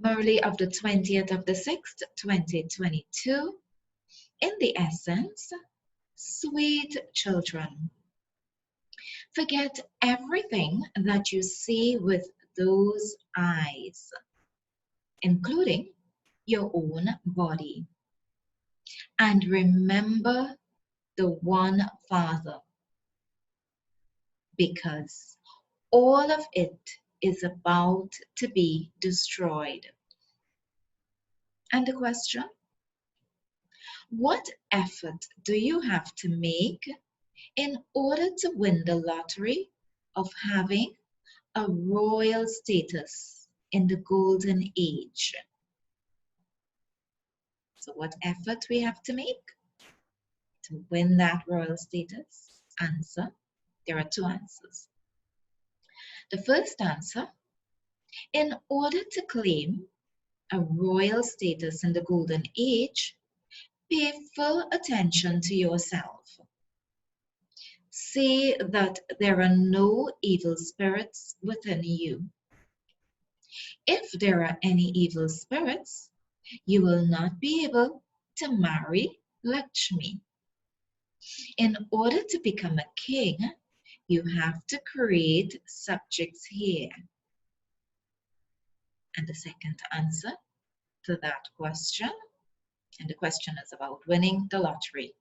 Murli of the 20th of the 6th, 2022. In the essence, sweet children, forget everything that you see with those eyes, including your own body. And remember the one Father, because all of it is about to be destroyed. And the question, what effort do you have to make in order to win the lottery of having a royal status in the golden age? So what effort we have to make to win that royal status? Answer, there are two answers. The first answer, in order to claim a royal status in the golden age, pay full attention to yourself. Say that there are no evil spirits within you. If there are any evil spirits, you will not be able to marry Lakshmi. In order to become a king, you have to create subjects here. And the second answer to that question, and the question is about winning the lottery.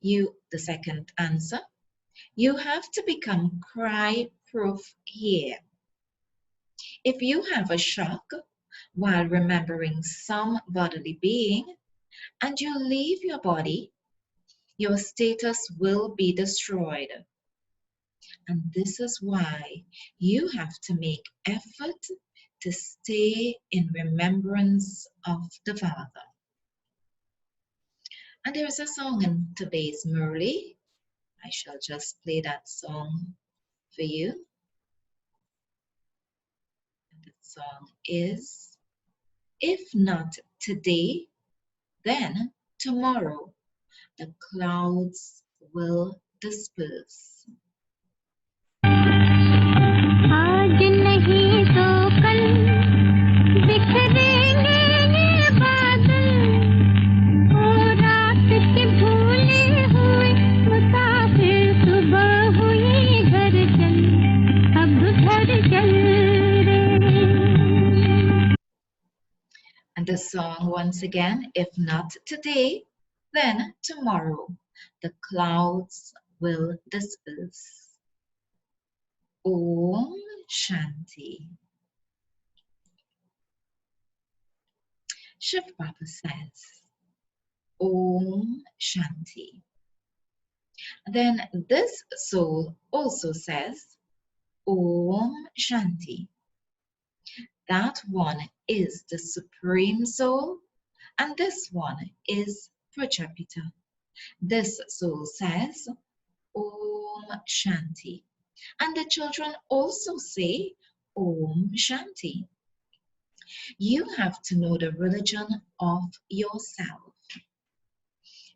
The second answer, you have to become cry-proof here. If you have a shock while remembering some bodily being and you leave your body, your status will be destroyed. And this is why you have to make effort to stay in remembrance of the Father. And there is a song in today's Murli. I shall just play that song for you. And the song is, if not today, then tomorrow the clouds will disperse. And the song once again, if not today, then tomorrow the clouds will disperse. Om Shanti. Shiv Baba says, Om Shanti. Then this soul also says, Om Shanti. That one is the Supreme Soul, and this one is Prajapita. This soul says, Om Shanti. And the children also say, Om Shanti. You have to know the religion of yourself.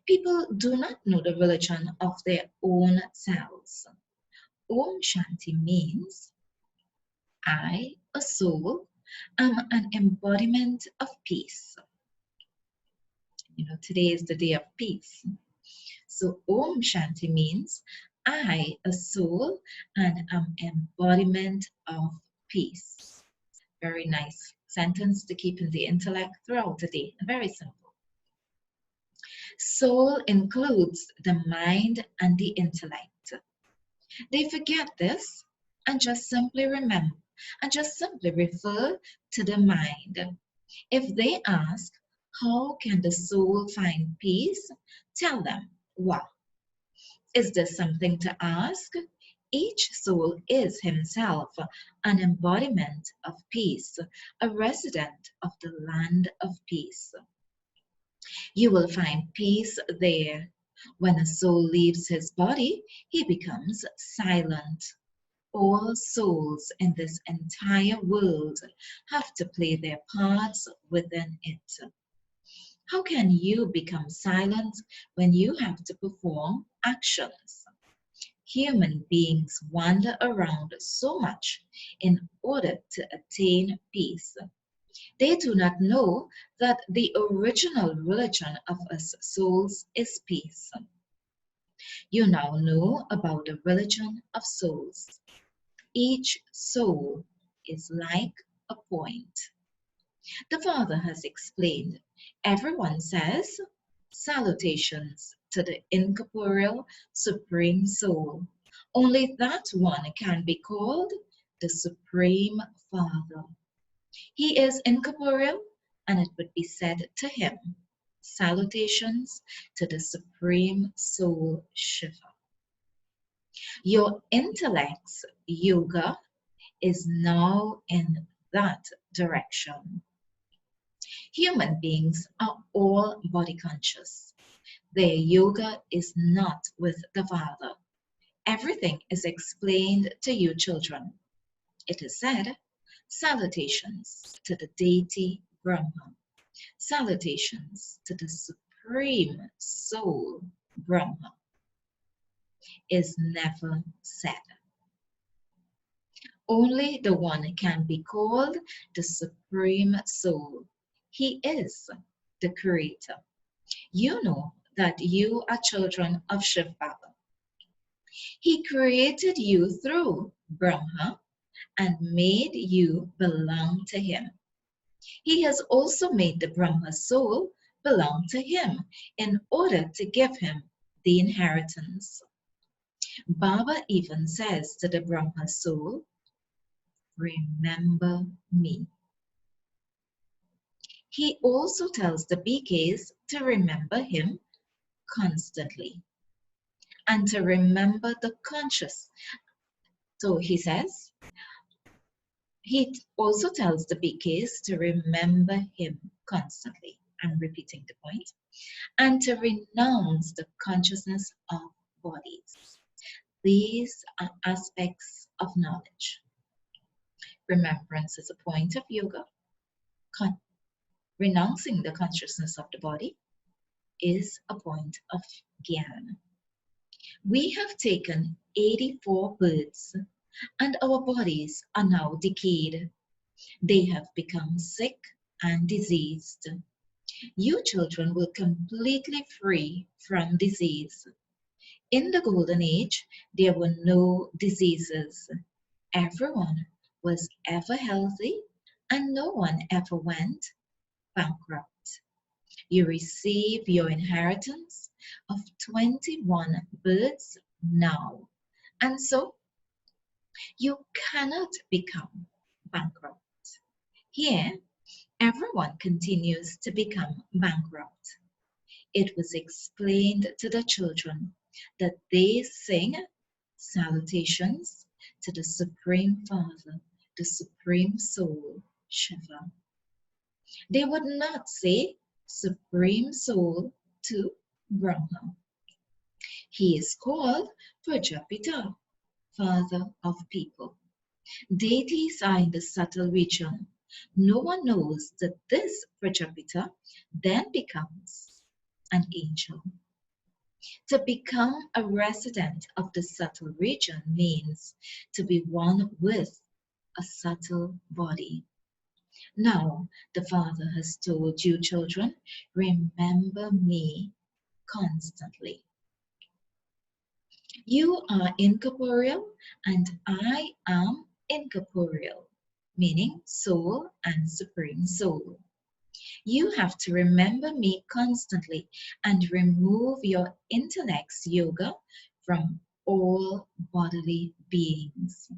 People do not know the religion of their own selves. Om Shanti means, I, a soul, am an embodiment of peace. You know, today is the day of peace. So Om Shanti means, I, a soul, and am embodiment of peace. Very nice sentence to keep in the intellect throughout the day. Very simple. Soul includes the mind and the intellect. They forget this and just simply remember and just simply refer to the mind. If they ask, how can the soul find peace? Tell them, well, is there something to ask? Each soul is himself an embodiment of peace, a resident of the land of peace. You will find peace there. When a soul leaves his body, he becomes silent. All souls in this entire world have to play their parts within it. How can you become silent when you have to perform actions? human beings wander around so much in order to attain peace. They do not know that the original religion of us souls is peace. You now know about the religion of souls. Each soul is like a point. The Father has explained. Everyone says, salutations to the incorporeal Supreme Soul. Only that one can be called the Supreme Father. He is incorporeal, and it would be said to him, salutations to the Supreme Soul Shiva. Your intellect's yoga is now in that direction. Human beings are all body conscious. Their yoga is not with the Father. Everything is explained to you children. It is said, salutations to the deity Brahma. Salutations to the Supreme Soul Brahma is never said. Only the one can be called the Supreme Soul. He is the Creator. You know that you are children of Shiv Baba. He created you through Brahma and made you belong to him. He has also made the Brahma soul belong to him in order to give him the inheritance. Baba even says to the Brahma soul, remember me. He also tells the BKs to remember him constantly and to remember the conscious. So he says, he also tells the BKs to remember him constantly. I'm repeating the point. And to renounce the consciousness of bodies. These are aspects of knowledge. Remembrance is a point of yoga. Renouncing the consciousness of the body is a point of Gyan. We have taken 84 births and our bodies are now decayed. They have become sick and diseased. You children will completely free from disease. In the golden age, there were no diseases. Everyone was ever healthy and no one ever went bankrupt. You receive your inheritance of 21 births now, and so you cannot become bankrupt. Here, everyone continues to become bankrupt. It was explained to the children that they sing salutations to the Supreme Father, the Supreme Soul, Shiva. They would not say Supreme Soul to Brahma. He is called Prajapita, Father of people. Deities are in the subtle region. No one knows that this Prajapita then becomes an angel. To become a resident of the subtle region means to be one with a subtle body. Now, the Father has told you, children, remember me constantly. You are incorporeal and I am incorporeal, meaning soul and supreme soul. You have to remember me constantly and remove your intellect's yoga from all bodily beings.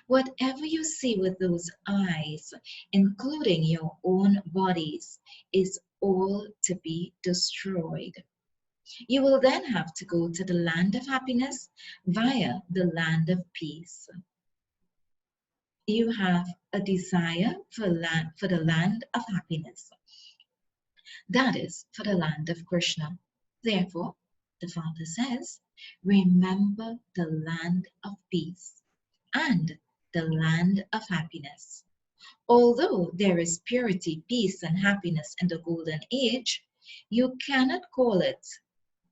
Whatever you see with those eyes, including your own bodies, is all to be destroyed. You will then have to go to the land of happiness via the land of peace. You have a desire for the land of happiness. That is for the land of Krishna. Therefore, the Father says, remember the land of peace and the land of happiness. Although there is purity, peace, and happiness in the golden age, you cannot call it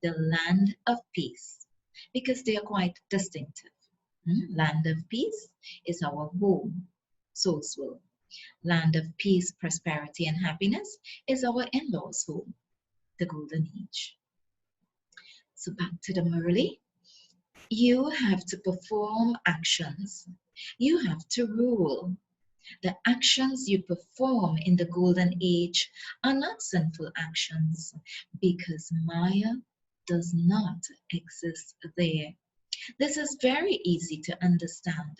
the land of peace. because they are quite distinctive. Land of peace is our home, soul's world. Land of peace, prosperity, and happiness is our in-laws' home, the golden age. So back to the Murli. You have to perform actions. You have to rule. The actions you perform in the golden age are not sinful actions because Maya does not exist there. This is very easy to understand.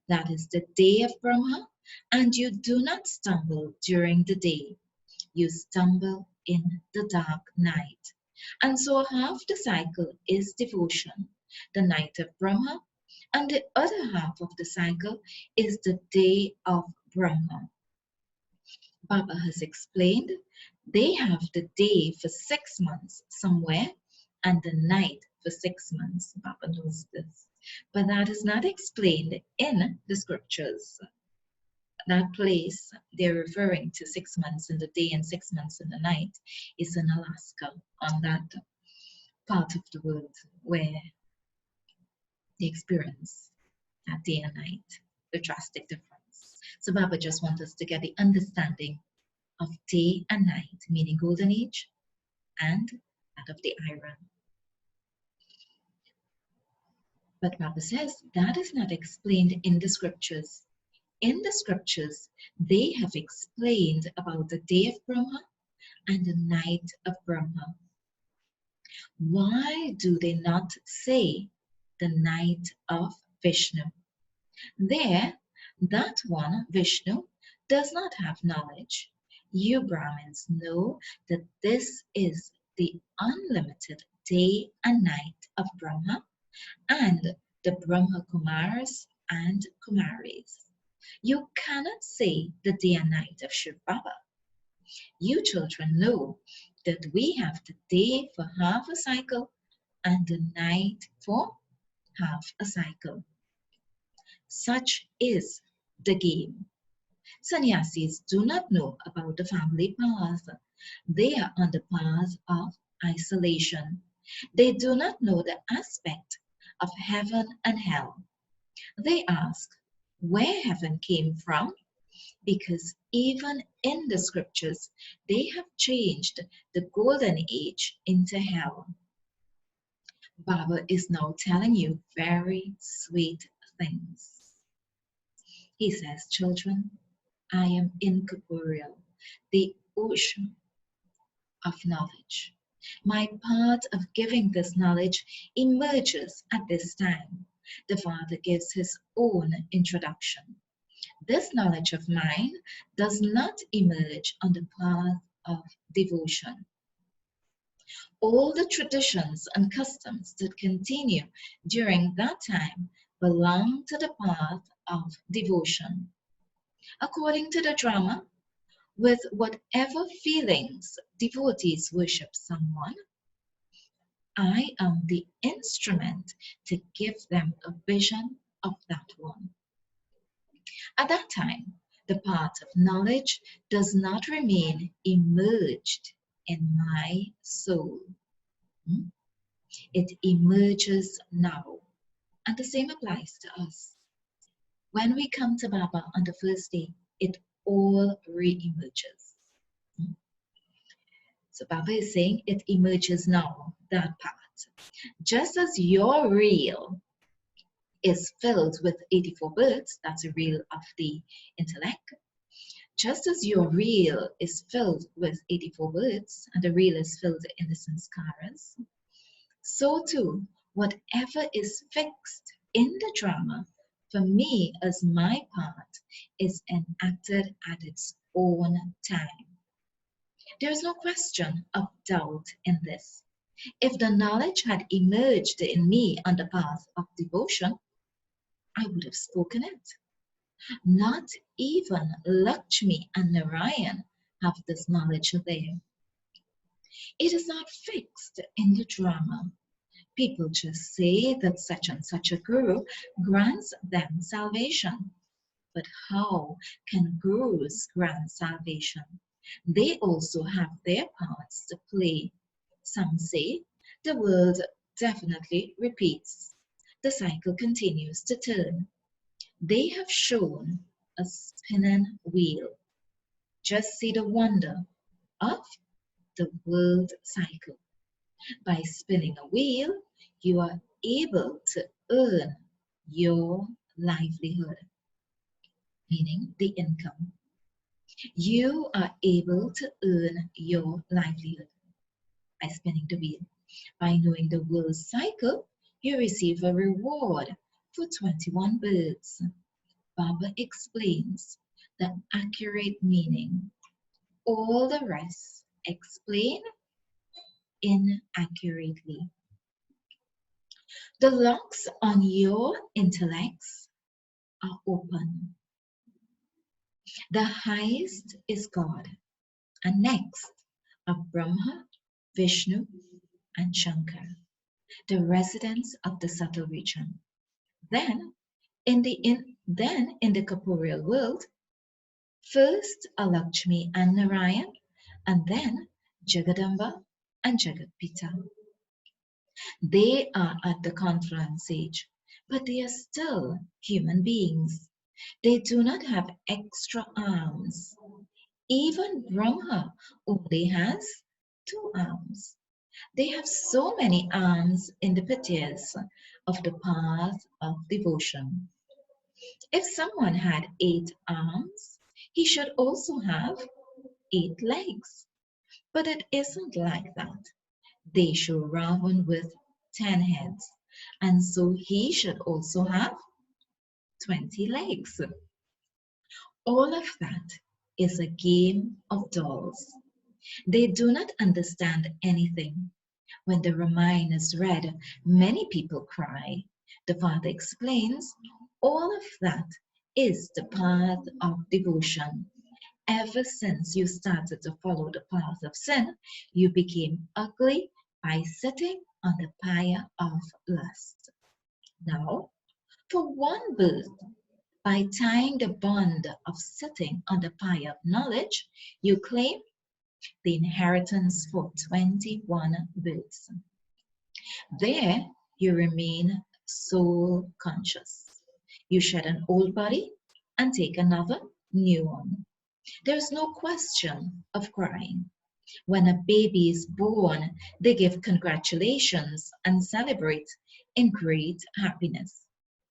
That is the day of Brahma, and you do not stumble during the day. You stumble in the dark night. And so half the cycle is devotion, the night of Brahma, and the other half of the cycle is the day of Brahma. Baba has explained they have the day for 6 months somewhere and the night for 6 months. Baba knows this. But that is not explained in the scriptures. That place they're referring to 6 months in the day and 6 months in the night is in Alaska, on that part of the world where they experience that day and night, the drastic difference. So Baba just wants us to get the understanding of day and night, meaning golden age and that of the iron. But Baba says that is not explained in the scriptures. In the scriptures, they have explained about the day of Brahma and the night of Brahma. Why do they not say the night of Vishnu? There, that one, Vishnu, does not have knowledge. You Brahmins know that this is the unlimited day and night of Brahma and the Brahma Kumars and Kumaris. You cannot say the day and night of Shiv Baba. You children know that we have the day for half a cycle and the night for half a cycle. Such is the game. Sannyasis do not know about the family path. They are on the path of isolation. They do not know the aspect of heaven and hell. They ask where heaven came from because even in the scriptures they have changed the golden age into hell. Baba is now telling you very sweet things. He says, children, I am incorporeal, the ocean of knowledge. My part of giving this knowledge emerges at this time. The Father gives his own introduction. This knowledge of mine does not emerge on the path of devotion. All the traditions and customs that continue during that time belong to the path of devotion. According to the drama, with whatever feelings devotees worship someone, I am the instrument to give them a vision of that one. At that time, the path of knowledge does not remain immersed in my soul. It emerges now. And the same applies to us. When we come to Baba on the first day, it all re-emerges. So Baba is saying it emerges now, that part. Just as your reel is filled with 84 birds, that's a reel of the intellect, just as your reel is filled with 84 birds, and the reel is filled in the sanskaras, so too, whatever is fixed in the drama, for me as my part, is enacted at its own time. There is no question of doubt in this. If the knowledge had emerged in me on the path of devotion, I would have spoken it. Not even Lakshmi and Narayan have this knowledge there. It is not fixed in the drama. People just say that such and such a guru grants them salvation. But how can gurus grant salvation? They also have their parts to play. Some say the world definitely repeats. The cycle continues to turn. They have shown a spinning wheel. Just see the wonder of the world cycle. By spinning a wheel, you are able to earn your livelihood, meaning the income. You are able to earn your livelihood by spinning the wheel. By knowing the world cycle, you receive a reward for 21 birds. Baba explains the accurate meaning. All the rest explain inaccurately. The locks on your intellects are open. The highest is God, and next are Brahma, Vishnu, and Shankar, the residents of the subtle region. Then, in the corporeal world, first are Lakshmi and Narayan, and then Jagadamba and Jagatpita. They are at the confluence age, but they are still human beings. They do not have extra arms. Even Brahma only has 2 arms. They have so many arms in the pitias of the path of devotion. If someone had 8 arms, he should also have 8 legs. But it isn't like that. They show Ravan with 10 heads, and so he should also have 20 legs. All of that is a game of dolls. They do not understand anything. When the Ramayana is read, many people cry. The father explains, all of that is the path of devotion. Ever since you started to follow the path of sin, you became ugly by sitting on the pyre of lust. Now, for one birth, by tying the bond of sitting on the pyre of knowledge, you claim the inheritance for 21 births. There, you remain soul conscious. You shed an old body and take another new one. There is no question of crying. When a baby is born, they give congratulations and celebrate in great happiness.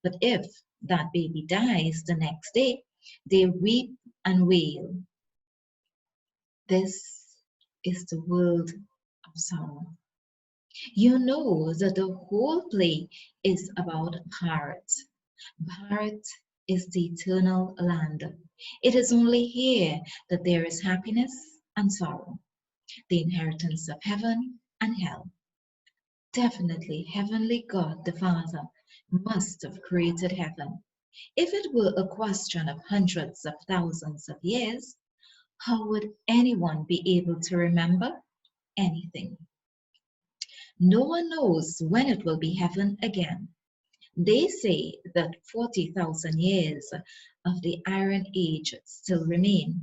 But if that baby dies the next day, they weep and wail. This is the world of sorrow. You know that the whole play is about Bharat. Bharat is the eternal land. It is only here that there is happiness and sorrow, the inheritance of heaven and hell. Definitely, Heavenly God the Father must have created heaven. If it were a question of hundreds of thousands of years, how would anyone be able to remember anything? No one knows when it will be heaven again. They say that 40,000 years of the Iron Age still remain.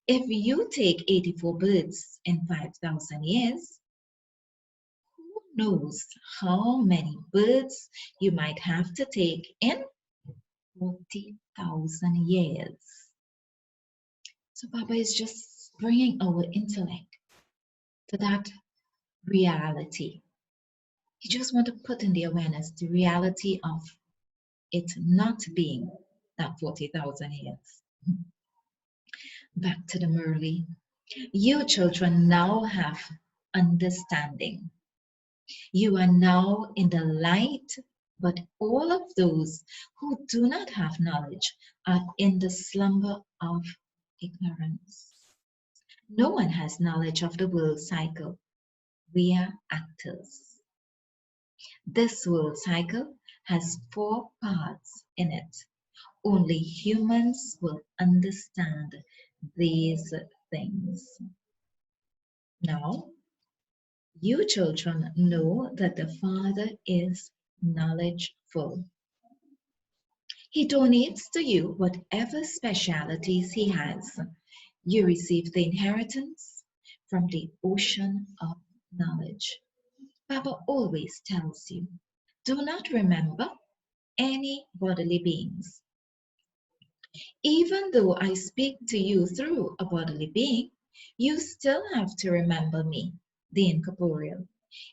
If you take 84 births in 5,000 years, who knows how many births you might have to take in 40,000 years. So Baba is just bringing our intellect to that reality. He just want to put in the awareness the reality of it not being that 40,000 years. Back to the Murli. You children now have understanding. You are now in the light, but all of those who do not have knowledge are in the slumber of ignorance. No one has knowledge of the world cycle. We are actors. This world cycle has 4 parts in it. Only humans will understand these things. Now, you children know that the Father is knowledgeful. He donates to you whatever specialities he has. You receive the inheritance from the ocean of knowledge. Baba always tells you, do not remember any bodily beings. Even though I speak to you through a bodily being, you still have to remember me, the incorporeal.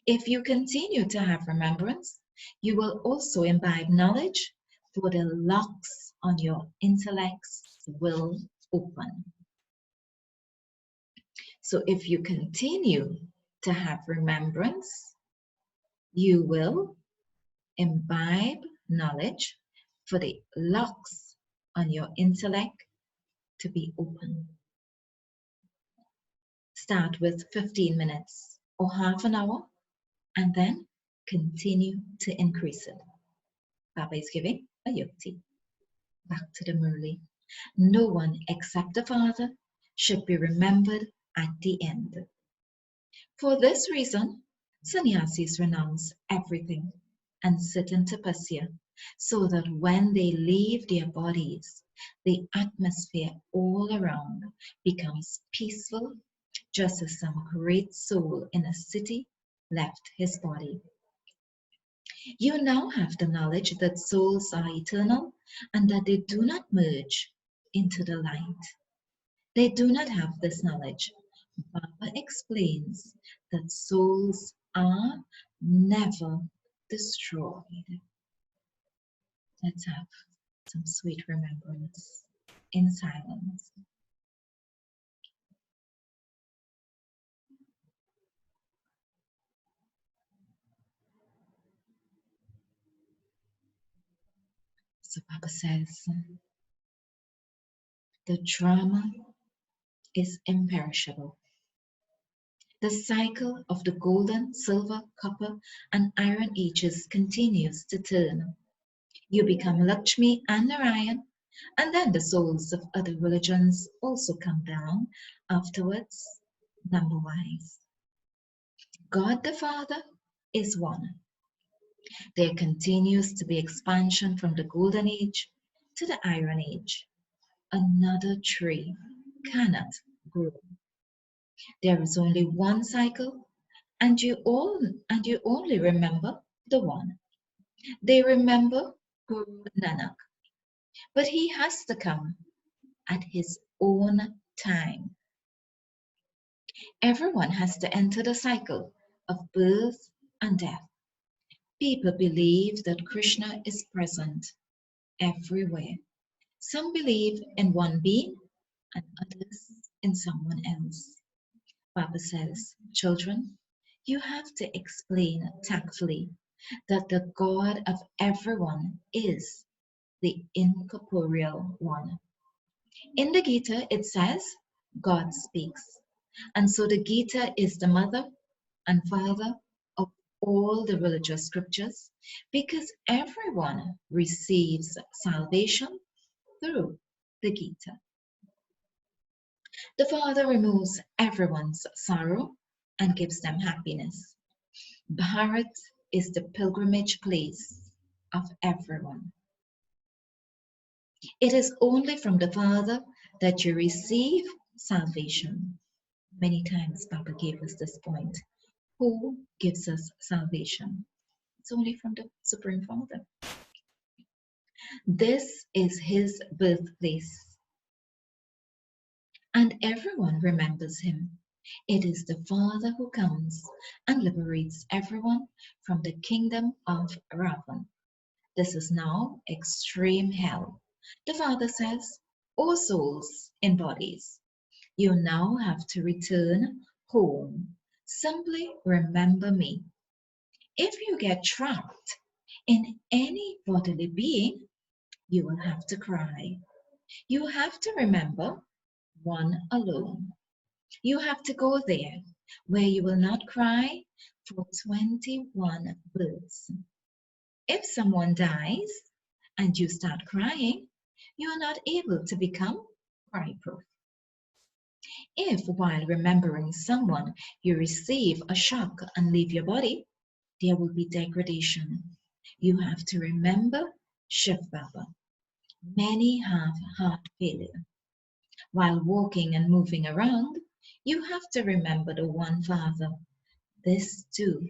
If you continue to have remembrance, you will also imbibe knowledge, for the locks on your intellects will open. So if you continue to have remembrance, you will imbibe knowledge, for the locks on your intellect to be open. Start with 15 minutes or half an hour and then continue to increase it. Baba is giving a yukti. Back to the Murli. No one except the Father should be remembered at the end. For this reason, sannyasis renounce everything and sit in tapasya, so that when they leave their bodies, the atmosphere all around becomes peaceful, just as some great soul in a city left his body. You now have the knowledge that souls are eternal and that they do not merge into the light. They do not have this knowledge. Baba explains that souls are never destroyed. Let's have some sweet remembrance in silence. So Baba says, the drama is imperishable. The cycle of the golden, silver, copper, and iron ages continues to turn. You become Lakshmi and Narayan, and then the souls of other religions also come down afterwards, number-wise. God the Father is one. There continues to be expansion from the golden age to the iron age. Another tree cannot grow. There is only one cycle, and you only remember the one. They remember Guru Nanak, but he has to come at his own time. Everyone has to enter the cycle of birth and death. People believe that Krishna is present everywhere. Some believe in one being and others in someone else. Baba says, children, you have to explain tactfully that the God of everyone is the incorporeal one. In the Gita, it says, God speaks. And so the Gita is the mother and father of all the religious scriptures because everyone receives salvation through the Gita. The Father removes everyone's sorrow and gives them happiness. Bharat is the pilgrimage place of everyone. It is only from the Father that you receive salvation. Many times Baba gave us this point. Who gives us salvation? It's only from the Supreme Father. This is his birthplace, and everyone remembers him. It is the Father who comes and liberates everyone from the kingdom of Ravan. This is now extreme hell. The Father says, O souls in bodies, you now have to return home. Simply remember me. If you get trapped in any bodily being, you will have to cry. You have to remember one alone. You have to go there where you will not cry for 21 births. If someone dies and you start crying, you are not able to become cry-proof. If while remembering someone you receive a shock and leave your body, there will be degradation. You have to remember Shiv Baba. Many have heart failure. While walking and moving around, you have to remember the one Father. This too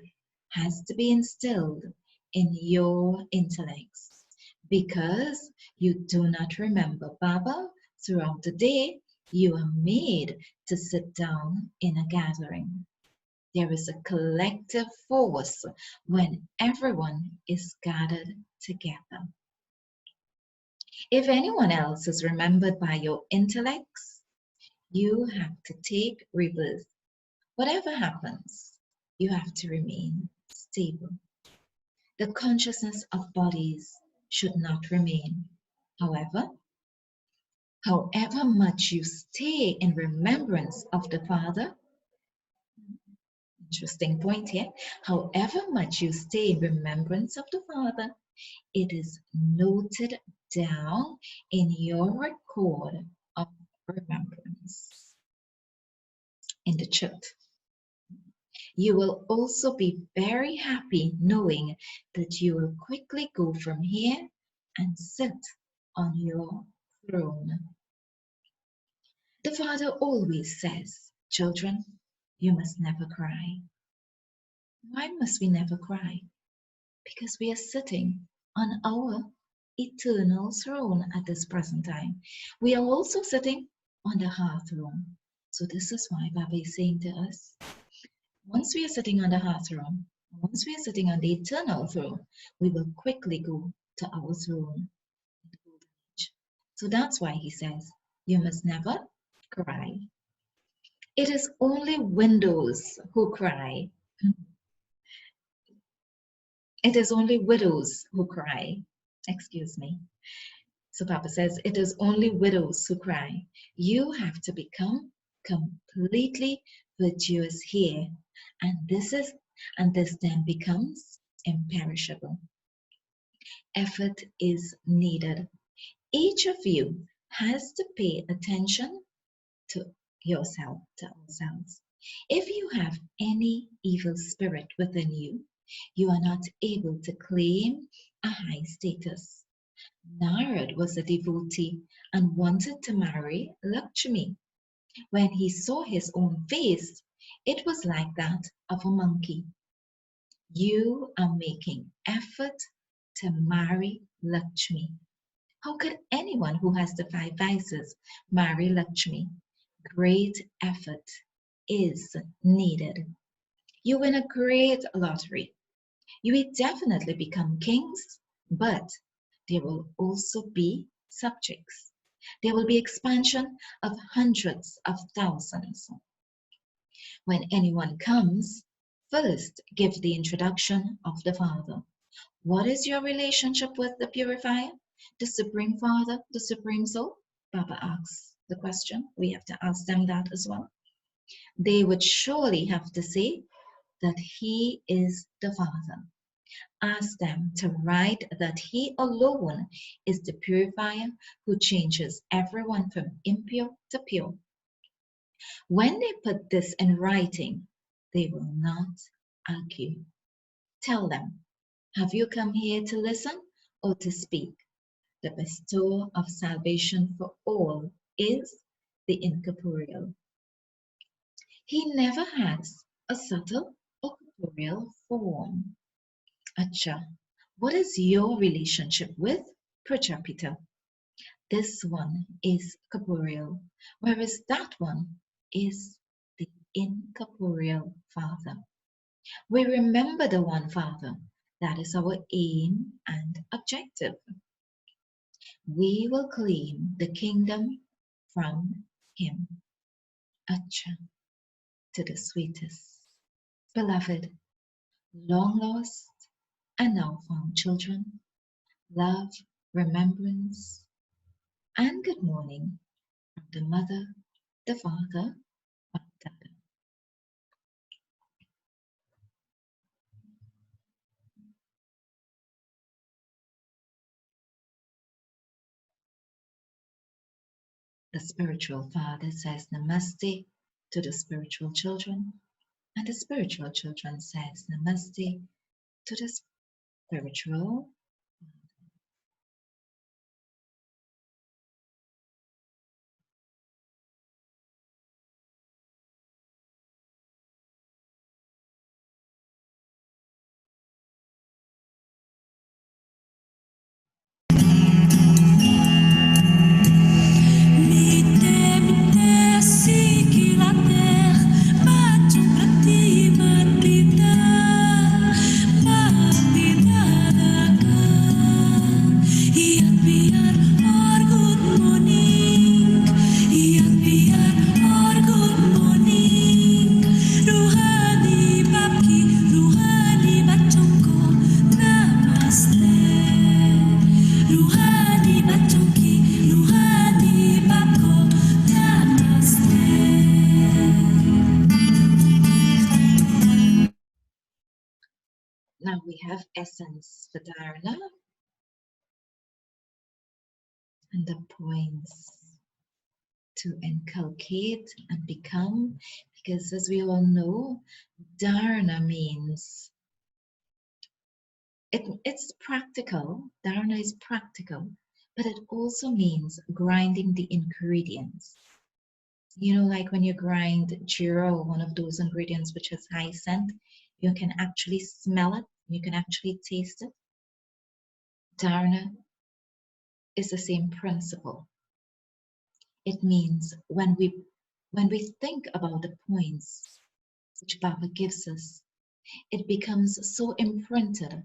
has to be instilled in your intellects because you do not remember Baba throughout the day. You are made to sit down in a gathering. There is a collective force when everyone is gathered together. If anyone else is remembered by your intellects, you have to take rebirth. Whatever happens, you have to remain stable. The consciousness of bodies should not remain. However, however much you stay in remembrance of the Father, interesting point here, however much you stay in remembrance of the Father, it is noted down in your record of remembrance in the chat. You will also be very happy knowing that you will quickly go from here and sit on your throne. The Father always says, children, you must never cry. Why must we never cry? Because we are sitting on our eternal throne at this present time. We are also sitting on the hearth throne. So this is why Baba is saying to us, once we are sitting on the hearth throne, once we are sitting on the eternal throne, we will quickly go to our throne. So that's why he says, you must never cry. It is only widows who cry. It is only widows who cry. Excuse me. So Papa says, it is only widows who cry. You have to become completely virtuous here. And this then becomes imperishable. Effort is needed. Each of you has to pay attention to yourself, to ourselves. If you have any evil spirit within you, you are not able to claim a high status. Narad was a devotee and wanted to marry Lakshmi. When he saw his own face, it was like that of a monkey. You are making effort to marry Lakshmi. How could anyone who has the 5 vices marry Lakshmi? Great effort is needed. You win a great lottery. You will definitely become kings, but there will also be subjects. There will be expansion of hundreds of thousands. When anyone comes, first give the introduction of the Father. What is your relationship with the purifier, the Supreme Father, the Supreme Soul? Baba asks the question. We have to ask them that as well. They would surely have to say that He is the Father. Ask them to write that He alone is the purifier who changes everyone from impure to pure. When they put this in writing, they will not argue. Tell them, have you come here to listen or to speak? The bestower of salvation for all is the incorporeal. He never has a subtle or corporeal form. Acha, what is your relationship with Prajapita? This one is corporeal, whereas that one is the incorporeal Father. We remember the one Father. That is our aim and objective. We will claim the kingdom from Him. Acha, to the sweetest, beloved, long lost, and now found children, love, remembrance, and good morning from the Mother, the Father, and Dada. The spiritual father says namaste to the spiritual children, and the spiritual children says namaste to the spiritual. essence for Dharana and the points to inculcate and become, because as we all know, Dharana means it's practical. Dharana is practical, but it also means grinding the ingredients. You know, like when you grind Jira, one of those ingredients which has high scent, you can actually smell it, you can actually taste it. Dharana is the same principle. It means when we think about the points which Baba gives us, it becomes so imprinted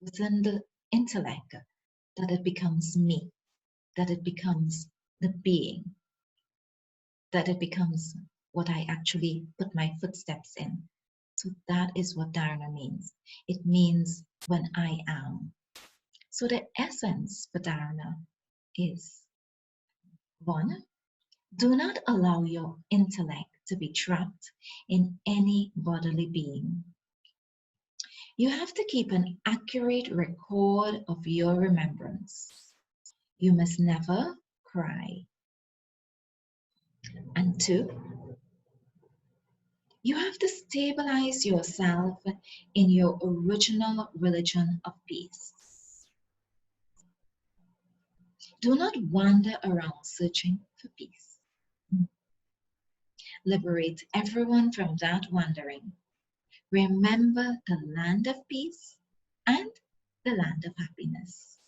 within the intellect that it becomes me, that it becomes the being, that it becomes what I actually put my footsteps in. So that is what Dharana means. It means when I am. So the essence for Dharana is one, do not allow your intellect to be trapped in any bodily being. You have to keep an accurate record of your remembrance. You must never cry. And two, you have to stabilize yourself in your original religion of peace. Do not wander around searching for peace. Liberate everyone from that wandering. Remember the land of peace and the land of happiness.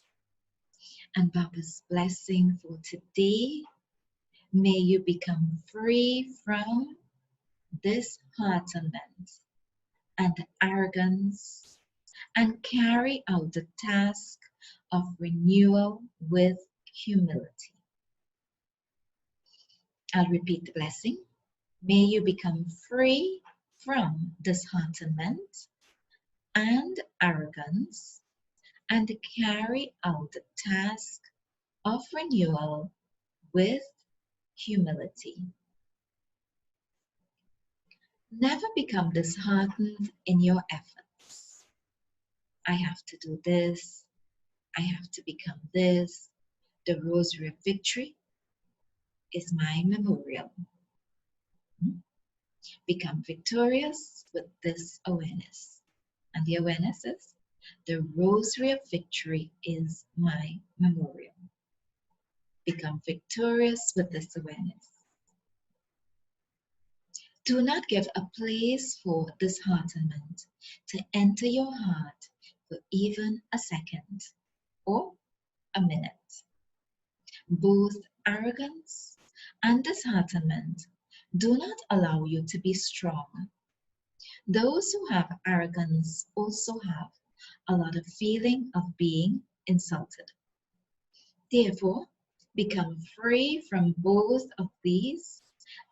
And Baba's blessing for today, may you become free from disheartenment and arrogance and carry out the task of renewal with humility. I'll repeat the blessing. May you become free from disheartenment and arrogance and carry out the task of renewal with humility. Never become disheartened in your efforts. I have to do this. I have to become this. The Rosary of Victory is my memorial. Become victorious with this awareness. And the awareness is the Rosary of Victory is my memorial. Become victorious with this awareness. Do not give a place for disheartenment to enter your heart for even a second or a minute. Both arrogance and disheartenment do not allow you to be strong. Those who have arrogance also have a lot of feeling of being insulted. Therefore, become free from both of these,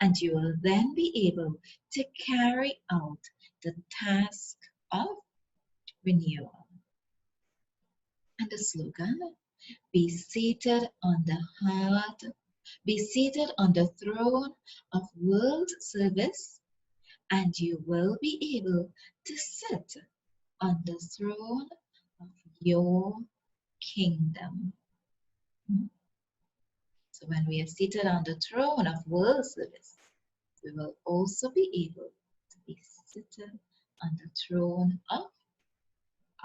and you will then be able to carry out the task of renewal. And the slogan, be seated on the heart, be seated on the throne of world service, and you will be able to sit on the throne of your kingdom. So when we are seated on the throne of world service, we will also be able to be seated on the throne of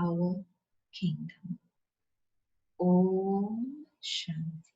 our kingdom. Om Shanti.